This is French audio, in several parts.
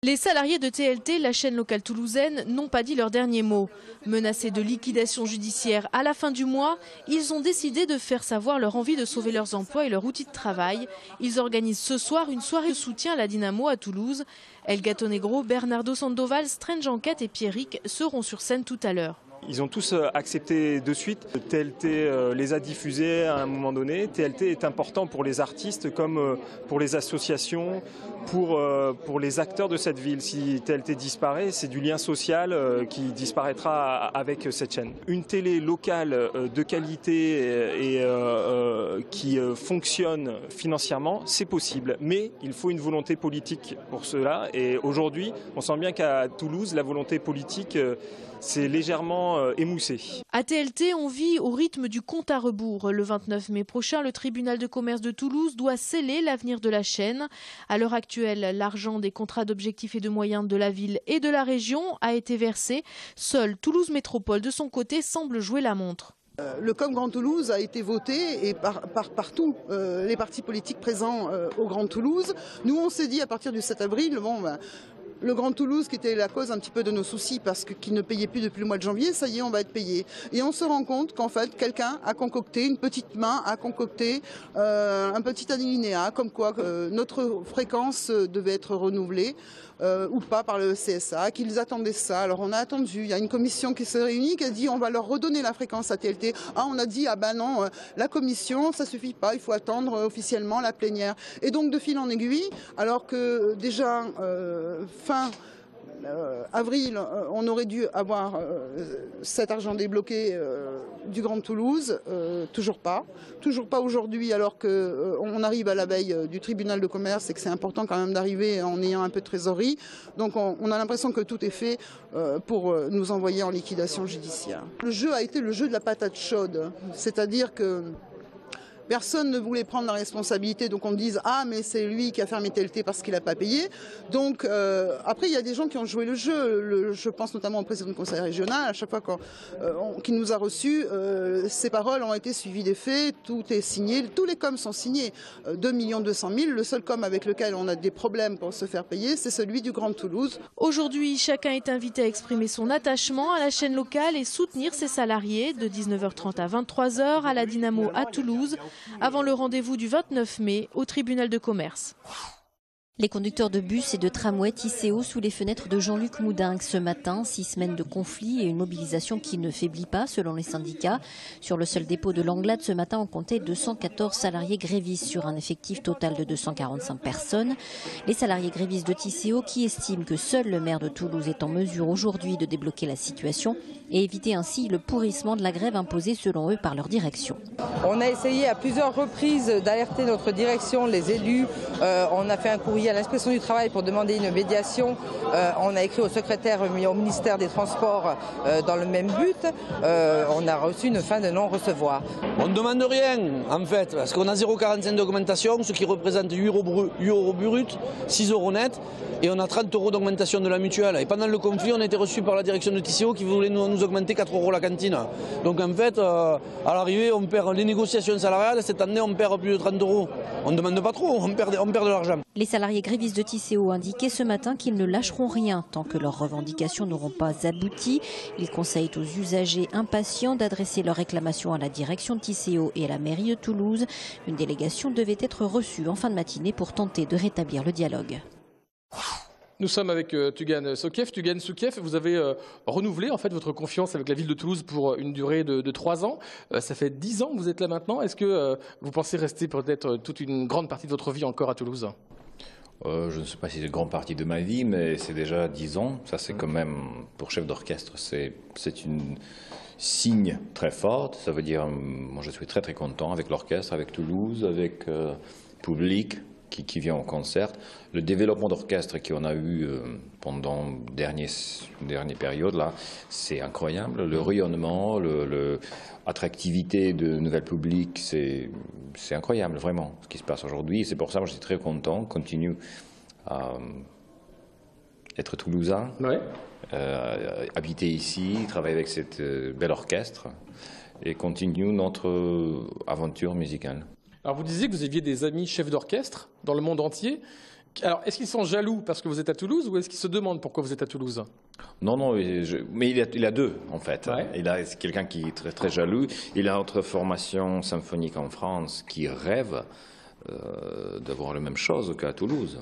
Les salariés de TLT, la chaîne locale toulousaine, n'ont pas dit leur dernier mot. Menacés de liquidation judiciaire à la fin du mois, ils ont décidé de faire savoir leur envie de sauver leurs emplois et leur outil de travail. Ils organisent ce soir une soirée de soutien à la Dynamo à Toulouse. El Gato Negro, Bernardo Sandoval, Strange Enquête et Pierrick seront sur scène tout à l'heure. Ils ont tous accepté de suite. TLT les a diffusés à un moment donné. TLT est important pour les artistes comme pour les associations, pour les acteurs de cette ville. Si TLT disparaît, c'est du lien social qui disparaîtra avec cette chaîne. Une télé locale de qualité et qui fonctionne financièrement, c'est possible. Mais il faut une volonté politique pour cela. Et aujourd'hui, on sent bien qu'à Toulouse, la volonté politique c'est légèrement émoussé. À TLT, on vit au rythme du compte à rebours. Le 29 mai prochain, le tribunal de commerce de Toulouse doit sceller l'avenir de la chaîne. À l'heure actuelle, l'argent des contrats d'objectifs et de moyens de la ville et de la région a été versé. Seule Toulouse Métropole, de son côté, semble jouer la montre. Le Com Grand Toulouse a été voté et par tous les partis politiques présents au Grand Toulouse. Nous, on s'est dit à partir du 7 avril, le Grand Toulouse, qui était la cause un petit peu de nos soucis parce qu'il ne payait plus depuis le mois de janvier, ça y est, on va être payé. Et on se rend compte qu'en fait, quelqu'un a concocté, une petite main a concocté un petit alinéa, comme quoi notre fréquence devait être renouvelée ou pas par le CSA, qu'ils attendaient ça. Alors on a attendu, il y a une commission qui s'est réunie, qui a dit on va leur redonner la fréquence à TLT. Ah, on a dit ah ben non, la commission, ça suffit pas, il faut attendre officiellement la plénière. Et donc de fil en aiguille, alors que déjà fin avril, on aurait dû avoir cet argent débloqué du Grand Toulouse, toujours pas aujourd'hui, alors qu'on arrive à la veille du tribunal de commerce et que c'est important quand même d'arriver en ayant un peu de trésorerie. Donc on a l'impression que tout est fait pour nous envoyer en liquidation judiciaire. Le jeu a été le jeu de la patate chaude, c'est-à-dire que personne ne voulait prendre la responsabilité, donc on me dise « Ah, mais c'est lui qui a fermé TLT parce qu'il n'a pas payé ». Donc après, il y a des gens qui ont joué le jeu. Je pense notamment au président du conseil régional. À chaque fois qu'il nous a reçus, ses paroles ont été suivies des faits. Tout est signé. Tous les coms sont signés. 2 200 000. Le seul com avec lequel on a des problèmes pour se faire payer, c'est celui du Grand Toulouse. Aujourd'hui, chacun est invité à exprimer son attachement à la chaîne locale et soutenir ses salariés de 19h30 à 23h à la Dynamo à Toulouse, avant le rendez-vous du 29 mai au tribunal de commerce. Les conducteurs de bus et de tramway tissés haut sous les fenêtres de Jean-Luc Moudingue ce matin. 6 semaines de conflit et une mobilisation qui ne faiblit pas selon les syndicats. Sur le seul dépôt de l'Anglade ce matin, on comptait 214 salariés grévistes sur un effectif total de 245 personnes. Les salariés grévistes de Tisséo qui estiment que seul le maire de Toulouse est en mesure aujourd'hui de débloquer la situation et éviter ainsi le pourrissement de la grève imposée selon eux par leur direction. On a essayé à plusieurs reprises d'alerter notre direction, les élus. On a fait un courrier à l'inspection du travail pour demander une médiation. On a écrit au secrétaire au ministère des Transports dans le même but. On a reçu une fin de non-recevoir. On ne demande rien en fait, parce qu'on a 0,45 d'augmentation, ce qui représente 8 euros brut, 6 euros net, et on a 30 euros d'augmentation de la mutuelle. Et pendant le conflit, on a été reçu par la direction de Tisséo qui voulait nous augmenter 4 euros la cantine. Donc en fait, à l'arrivée, on perd les négociations salariales. Cette année, on perd plus de 30 euros. On ne demande pas trop, on perd de l'argent. Les salariés grévistes de Tisséo ont indiqué ce matin qu'ils ne lâcheront rien tant que leurs revendications n'auront pas abouti. Ils conseillent aux usagers impatients d'adresser leurs réclamations à la direction de Tisséo et à la mairie de Toulouse. Une délégation devait être reçue en fin de matinée pour tenter de rétablir le dialogue. Nous sommes avec Tugan Sokev. Tugan Sokev, vous avez renouvelé en fait votre confiance avec la ville de Toulouse pour une durée de 3 ans. Ça fait 10 ans que vous êtes là maintenant. Est-ce que vous pensez rester peut-être toute une grande partie de votre vie encore à Toulouse ? Je ne sais pas si c'est une grande partie de ma vie, mais c'est déjà 10 ans. Ça, c'est quand même, pour chef d'orchestre, c'est une signe très forte. Ça veut dire, moi je suis très très content avec l'orchestre, avec Toulouse, avec le public qui vient au concert. Le développement d'orchestre qu'on a eu pendant dernière période, là, c'est incroyable. Le rayonnement, l'attractivité de nouvelles publics, c'est incroyable, vraiment, ce qui se passe aujourd'hui. C'est pour ça que je suis très content, continue à être toulousain, ouais. Habiter ici, travailler avec cette bel orchestre. et continuons notre aventure musicale. Alors vous disiez que vous aviez des amis chefs d'orchestre dans le monde entier. Alors est-ce qu'ils sont jaloux parce que vous êtes à Toulouse ou est-ce qu'ils se demandent pourquoi vous êtes à Toulouse? Non, mais il a deux en fait. Ouais. Il a quelqu'un qui est très, très jaloux. Il a notre formation symphonique en France qui rêve d'avoir la même chose qu'à Toulouse.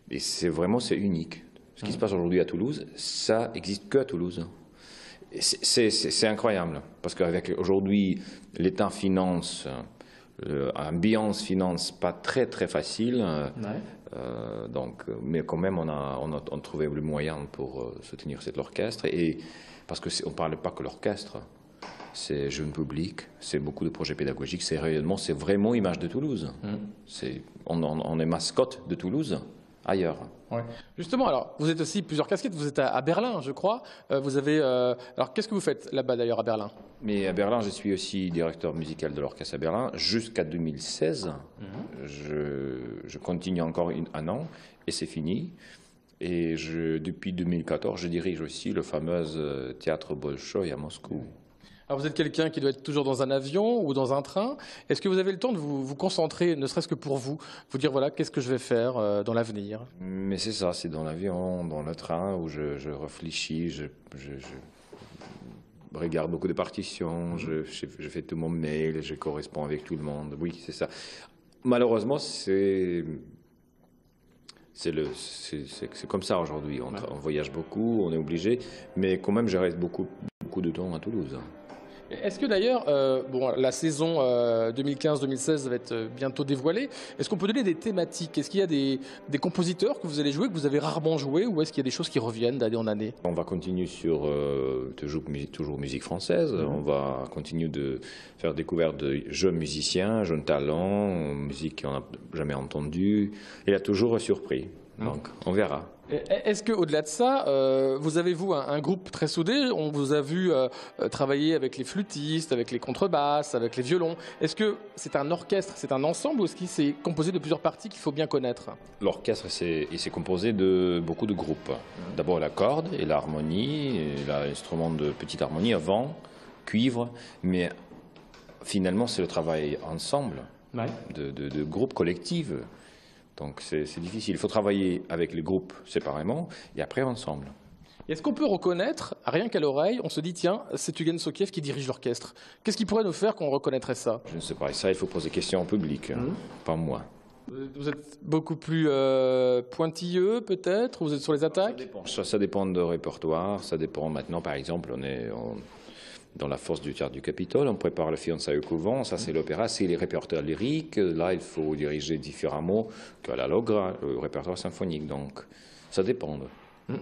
Et c'est unique. Ce qui se passe aujourd'hui à Toulouse, ça n'existe qu'à Toulouse. C'est incroyable, parce qu'avec aujourd'hui, l'État finance, l'ambiance finance pas très très facile, mais quand même on a trouvé le moyen pour soutenir cet orchestre, et parce qu'on ne parle pas que l'orchestre, c'est jeune public, c'est beaucoup de projets pédagogiques, c'est rayonnement, c'est vraiment image de Toulouse. On est mascotte de Toulouse ailleurs. Ouais. Justement, alors, vous êtes aussi plusieurs casquettes, vous êtes à Berlin, je crois. Vous avez, alors, qu'est-ce que vous faites là-bas d'ailleurs à Berlin? Mais à Berlin, je suis aussi directeur musical de l'orchestre à Berlin jusqu'à 2016. Je continue encore un an et c'est fini. Et depuis 2014, je dirige aussi le fameux théâtre Bolchoï à Moscou. Alors vous êtes quelqu'un qui doit être toujours dans un avion ou dans un train. Est-ce que vous avez le temps de vous concentrer, ne serait-ce que pour vous dire voilà, qu'est-ce que je vais faire dans l'avenir? Mais c'est ça, c'est dans l'avion, dans le train où je réfléchis, je regarde beaucoup de partitions, je fais tout mon mail, je corresponds avec tout le monde. Oui, c'est ça. Malheureusement, c'est comme ça aujourd'hui. On voyage beaucoup, on est obligé, mais quand même, je reste beaucoup de temps à Toulouse. Est-ce que d'ailleurs, la saison 2015-2016 va être bientôt dévoilée, est-ce qu'on peut donner des thématiques? Est-ce qu'il y a des compositeurs que vous allez jouer, que vous avez rarement joué, ou est-ce qu'il y a des choses qui reviennent d'année en année? On va continuer sur toujours musique française, on va continuer de faire découverte de jeunes musiciens, jeunes talents, musique qu'on n'a jamais entendue. Il y a toujours surpris, donc on verra. Est-ce qu'au-delà de ça, vous avez, un groupe très soudé? On vous a vu travailler avec les flûtistes, avec les contrebasses, avec les violons. Est-ce que c'est un orchestre, c'est un ensemble, ou est-ce qu'il s'est composé de plusieurs parties qu'il faut bien connaître? L'orchestre, il s'est composé de beaucoup de groupes. D'abord la corde et l'harmonie, et l'instrument de petite harmonie avant, cuivre, mais finalement c'est le travail ensemble, de groupes collectifs. Donc c'est difficile. Il faut travailler avec les groupes séparément et après ensemble. Est-ce qu'on peut reconnaître, rien qu'à l'oreille, on se dit tiens, c'est Tugen Sokiev qui dirige l'orchestre? Qu'est-ce qui pourrait nous faire qu'on reconnaîtrait ça? Je ne sais pas. Et ça, il faut poser question au public, pas moi. Vous êtes beaucoup plus pointilleux peut-être? Vous êtes sur les attaques? Ça dépend de répertoire. Ça dépend maintenant, par exemple, on est dans la force du théâtre du Capitole, on prépare le fiançailles au couvent, ça c'est l'opéra, c'est les répertoires lyriques, là il faut diriger différemment qu'à la Logra, le répertoire symphonique, donc ça dépend.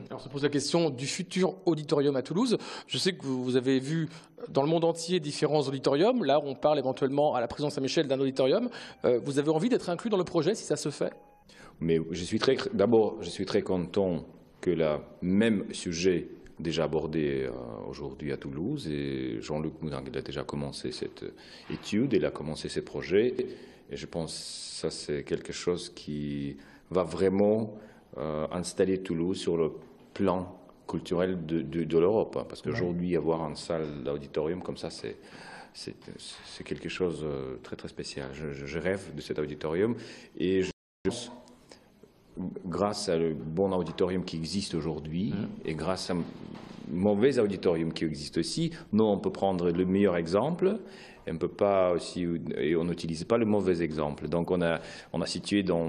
Alors se pose la question du futur auditorium à Toulouse. Je sais que vous avez vu dans le monde entier différents auditoriums, là on parle éventuellement à la prison Saint-Michel d'un auditorium. Vous avez envie d'être inclus dans le projet si ça se fait? Mais d'abord, je suis très content que le même sujet déjà abordé aujourd'hui à Toulouse, et Jean-Luc Moudin a déjà commencé cette étude, il a commencé ses projets, et je pense que ça c'est quelque chose qui va vraiment installer Toulouse sur le plan culturel de l'Europe, parce qu'aujourd'hui avoir une salle d'auditorium comme ça c'est quelque chose de très très spécial. Je rêve de cet auditorium, et grâce à le bon auditorium qui existe aujourd'hui et grâce à un mauvais auditorium qui existe aussi, nous on peut prendre le meilleur exemple et on peut pas aussi, et on n'utilise pas le mauvais exemple. Donc on a situé dans,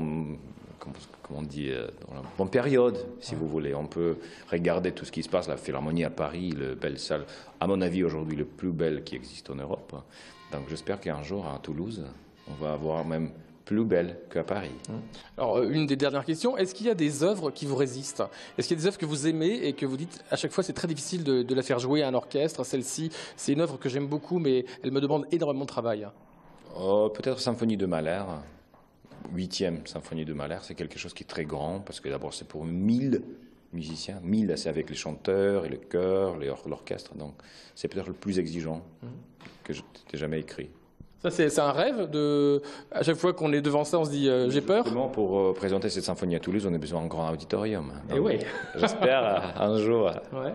comment on dit, dans la bonne période, si vous voulez. On peut regarder tout ce qui se passe, la Philharmonie à Paris, la belle salle, à mon avis aujourd'hui le plus belle qui existe en Europe. Donc j'espère qu'un jour à Toulouse, on va avoir même plus belle qu'à Paris. Alors, une des dernières questions, est-ce qu'il y a des œuvres qui vous résistent? Est-ce qu'il y a des œuvres que vous aimez et que vous dites à chaque fois c'est très difficile de la faire jouer à un orchestre? Celle-ci, c'est une œuvre que j'aime beaucoup, mais elle me demande énormément de travail. Peut-être Symphonie de Mahler, 8e Symphonie de Mahler, c'est quelque chose qui est très grand, parce que d'abord c'est pour 1000 musiciens, 1000 c'est avec les chanteurs et le chœur, l'orchestre, donc c'est peut-être le plus exigeant que j'ai jamais écrit. Ça, c'est un rêve à chaque fois qu'on est devant ça, on se dit j'ai peur. Pour présenter cette symphonie à Toulouse, on a besoin d'un grand auditorium. Et oui. J'espère un jour. Ouais.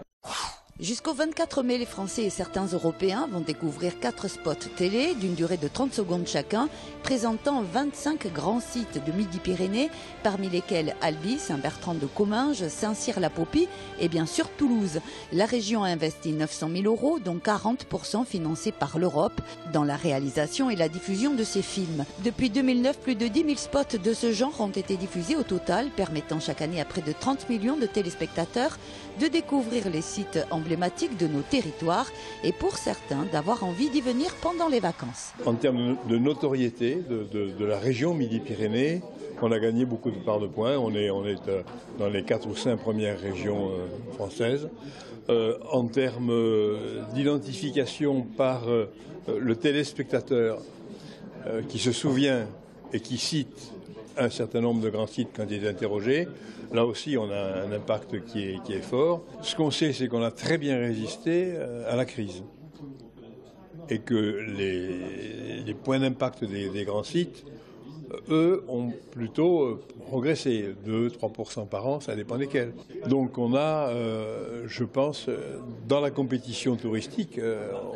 Jusqu'au 24 mai, les Français et certains Européens vont découvrir 4 spots télé d'une durée de 30 secondes chacun, présentant 25 grands sites de Midi-Pyrénées, parmi lesquels Albi, Saint-Bertrand de Comminges, Saint-Cyr-la-Popie et bien sûr Toulouse. La région a investi 900 000 €, dont 40% financés par l'Europe, dans la réalisation et la diffusion de ces films. Depuis 2009, plus de 10 000 spots de ce genre ont été diffusés au total, permettant chaque année à près de 30 millions de téléspectateurs de découvrir les sites emblématiques de nos territoires et pour certains d'avoir envie d'y venir pendant les vacances. En termes de notoriété de la région Midi-Pyrénées, on a gagné beaucoup de parts de points. On est dans les 4 ou 5 premières régions françaises. En termes d'identification par le téléspectateur qui se souvient et qui cite un certain nombre de grands sites quand il est interrogé, là aussi on a un impact qui est fort. Ce qu'on sait, c'est qu'on a très bien résisté à la crise et que les points d'impact des grands sites, eux, ont plutôt progressé, 2-3% par an, ça dépend desquels. Donc on a, je pense, dans la compétition touristique,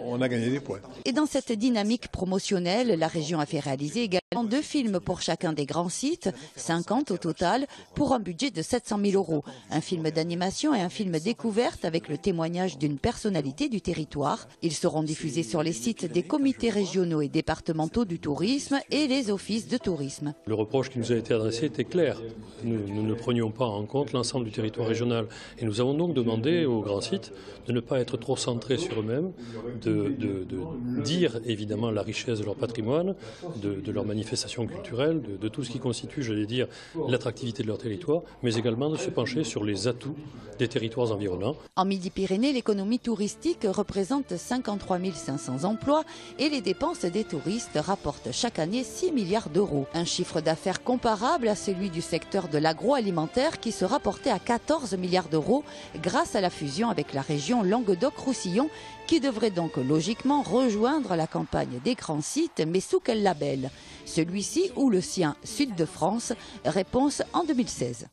on a gagné des points. Et dans cette dynamique promotionnelle, la région a fait réaliser également 2 films pour chacun des grands sites, 50 au total, pour un budget de 700 000 €. Un film d'animation et un film découverte avec le témoignage d'une personnalité du territoire. Ils seront diffusés sur les sites des comités régionaux et départementaux du tourisme et les offices de tourisme. Le reproche qui nous a été adressé était clair. Nous ne prenions pas en compte l'ensemble du territoire régional. Et nous avons donc demandé aux grands sites de ne pas être trop centrés sur eux-mêmes, de dire évidemment la richesse de leur patrimoine, de leur manifestation culturelle, de tout ce qui constitue, j'allais dire, l'attractivité de leur territoire, mais également de se pencher sur les atouts des territoires environnants. En Midi-Pyrénées, l'économie touristique représente 53 500 emplois et les dépenses des touristes rapportent chaque année 6 milliards d'euros. Un chiffre d'affaires comparable à celui du secteur de l'agroalimentaire qui se rapportait à 14 milliards d'euros grâce à la fusion avec la région Languedoc-Roussillon qui devrait donc logiquement rejoindre la campagne des grands sites, mais sous quel label? Celui-ci ou le sien Sud de France? Réponse en 2016.